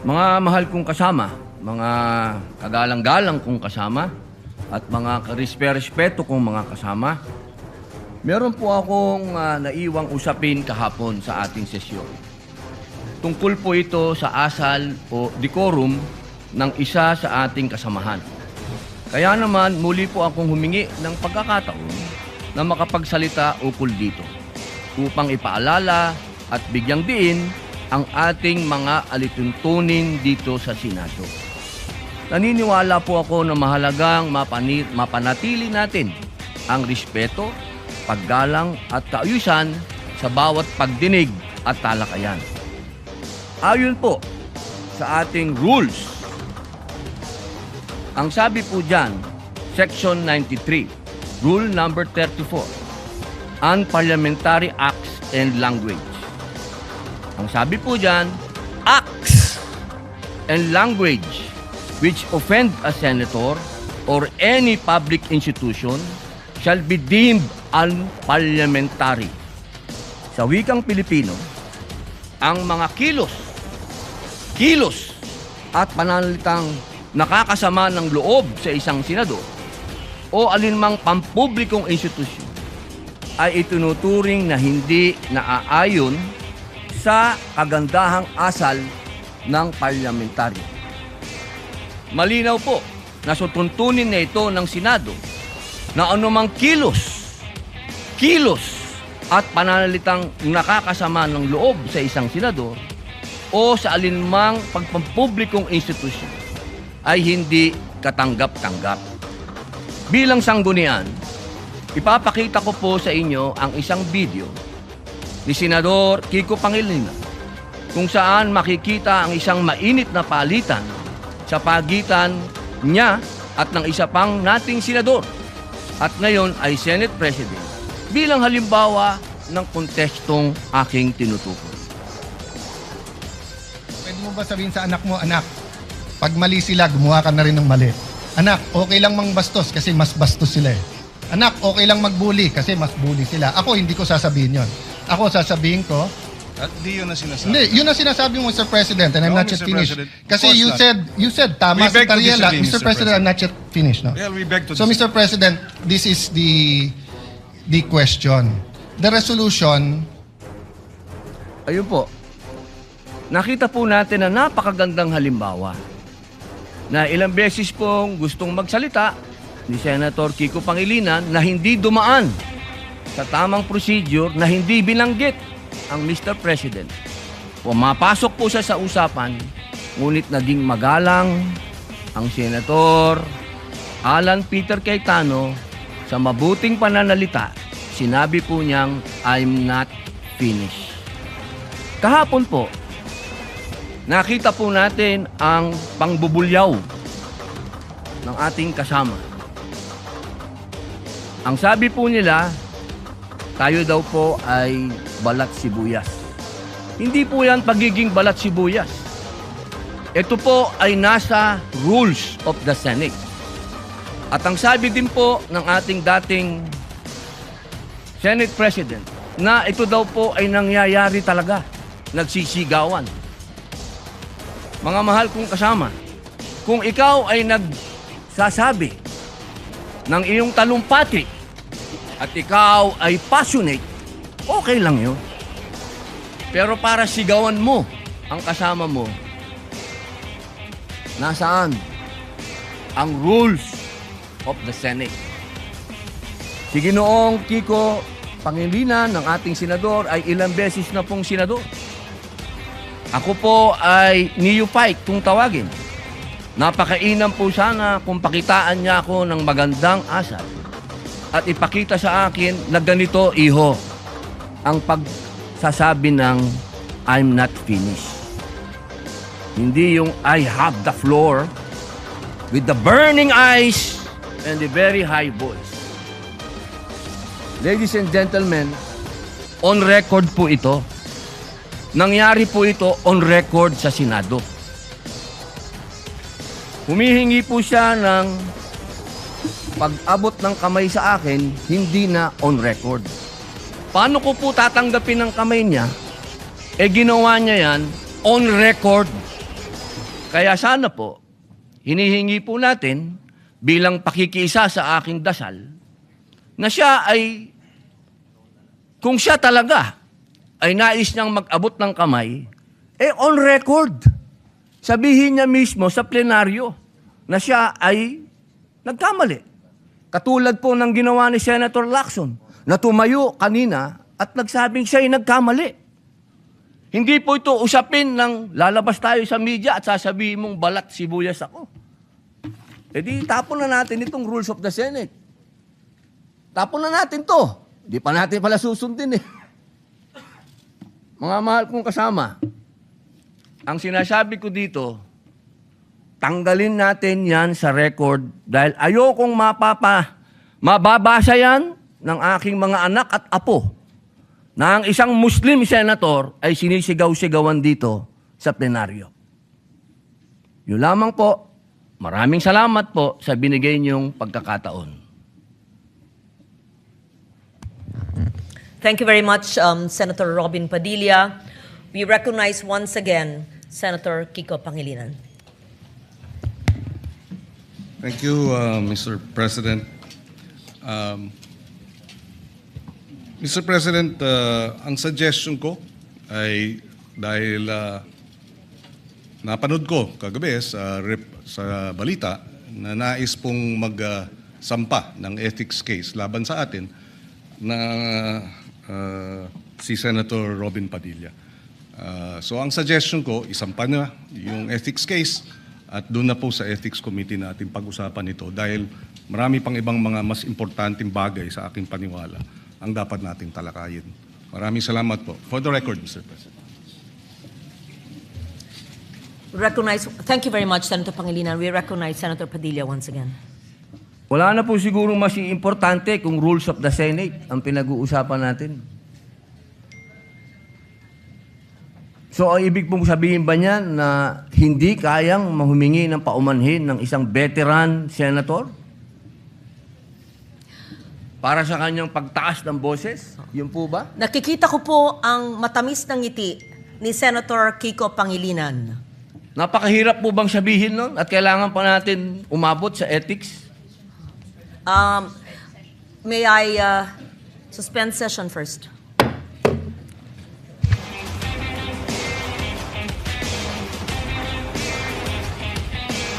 Mga mahal kong kasama, mga kagalang-galang kong kasama, at mga karespeto kong mga kasama, meron po akong naiwang usapin kahapon sa ating sesyon. Tungkol po ito sa asal o decorum ng isa sa ating kasamahan. Kaya naman muli po akong humingi ng pagkakataon na makapagsalita ukol dito upang ipaalala at bigyang diin ang ating mga alituntunin dito sa Senado. Naniniwala po ako na mahalagang mapanatili natin ang respeto, paggalang at kaayusan sa bawat pagdinig at talakayan. Ayon po sa ating rules, ang sabi po dyan, Section 93, Rule number 34, Unparliamentary Acts and Language. Ang sabi po dyan, acts and language which offend a senator or any public institution shall be deemed unparliamentary. Sa wikang Pilipino, ang mga kilos at pananalitang nakakasama ng loob sa isang senador o alinmang pampublikong institusyon ay itinuturing na hindi naaayon sa kagandahang asal ng parlamentaryo. Malinaw po na sutuntunin na ito ng Senado na anumang kilos at pananalitang nakakasama ng loob sa isang senador o sa alinmang pagpampublikong institusyon ay hindi katanggap-tanggap. Bilang sanggunian, ipapakita ko po sa inyo ang isang video ni Senador Kiko Pangilinan kung saan makikita ang isang mainit na palitan sa pagitan niya at ng isa pang nating senador at ngayon ay Senate President bilang halimbawa ng kontekstong aking tinutukoy. Pwede mo ba sabihin sa anak mo, anak, pag mali sila, gumawa ka na rin ng mali. Anak, okay lang mangbastos kasi mas bastos sila eh. Anak, okay lang magbully kasi mas bully sila. Ako, hindi ko sasabihin yon. Ako, sasabihin ko, At di yun ang sinasabi. hindi, yun ang sinasabi mo, Mr. President, and I'm No, not yet Mr. finished. President, Kasi of you course said, tama We si beg to Tariela. disagree, Mr. Mr. President, I'm not yet finished, no? Well, we beg to So, disagree. Mr. President, this is the question. The resolution, Ayun po, nakita po natin na napakagandang halimbawa na ilang beses pong gustong magsalita ni Senator Kiko Pangilinan na hindi dumaan sa tamang procedure na hindi binanggit ang Mr. President. Pumapasok po siya sa usapan, ngunit naging magalang ang Senator Alan Peter Cayetano sa mabuting pananalita. Sinabi po niyang, I'm not finished. Kahapon po, nakita po natin ang pangbubulyaw ng ating kasama. Ang sabi po nila, tayo daw po ay balat sibuyas. Hindi po yan pagiging balat sibuyas. Ito po ay nasa rules of the Senate. At ang sabi din po ng ating dating Senate President na ito daw po ay nangyayari talaga, nagsisigawan. Mga mahal kong kasama, kung ikaw ay nagsasabi ng iyong talumpati at ikaw ay passionate, okay lang yun. Pero para sigawan mo ang kasama mo, nasaan ang rules of the Senate? Si Ginoong Kiko Pangilinan ng ating senador ay ilang beses na pong senador. Ako po ay neophyte kung tawagin. Napakainam po sana kung pakitaan niya ako ng magandang asal at ipakita sa akin na ganito, iho, ang pagsasabi ng I'm not finished. Hindi yung I have the floor with the burning eyes and the very high voice. Ladies and gentlemen, on record po ito. Nangyari po ito on record sa Senado. Humihingi po siya ng pag-abot ng kamay sa akin, hindi na on record. Paano ko po tatanggapin ng kamay niya? Eh ginawa niya yan on record. Kaya sana po, hinihingi po natin bilang pakikiisa sa aking dasal na siya ay, kung siya talaga ay nais niyang mag-abot ng kamay, on record, sabihin niya mismo sa plenaryo na siya ay nagkamali. Katulad po ng ginawa ni Senator Lacson na tumayo kanina at nagsabing siya ay nagkamali. Hindi po ito usapin ng lalabas tayo sa media at sasabihin mong balat sibuyas ako. E di tapon na natin itong rules of the Senate. Tapon na natin to. Di pa natin pala susundin eh. Mga mahal kong kasama, ang sinasabi ko dito, tanggalin natin yan sa record dahil ayokong mababasa yan ng aking mga anak at apo na ang isang Muslim senator ay sinisigaw-sigawan dito sa plenaryo. Yun lamang po. Maraming salamat po sa binigay niyong pagkakataon. Thank you very much, Senator Robin Padilla. We recognize once again Senator Kiko Pangilinan. Thank you, Mr. President. Mr. President, ang suggestion ko ay dahil napanood ko kagabi sa balita na nais pong magsampa ng ethics case laban sa atin na si Senator Robin Padilla. So ang suggestion ko, isampa na yung ethics case at doon na po sa ethics committee natin pag-usapan ito dahil marami pang ibang mga mas importanteng bagay sa aking paniwala ang dapat natin talakayin. Maraming salamat po. For the record, Mr. President. Thank you very much, Senator Pangilinan. We recognize Senator Padilla once again. Wala na po siguro mas importante kung rules of the Senate ang pinag-uusapan natin. So, ang ibig pong sabihin ba niyan na hindi kayang mahumingi ng paumanhin ng isang veteran senator? Para sa kanyang pagtaas ng boses? Yun po ba? Nakikita ko po ang matamis ng ngiti ni Senator Kiko Pangilinan. Napakahirap po bang sabihin nun? At kailangan pa natin umabot sa ethics? May I suspend session first?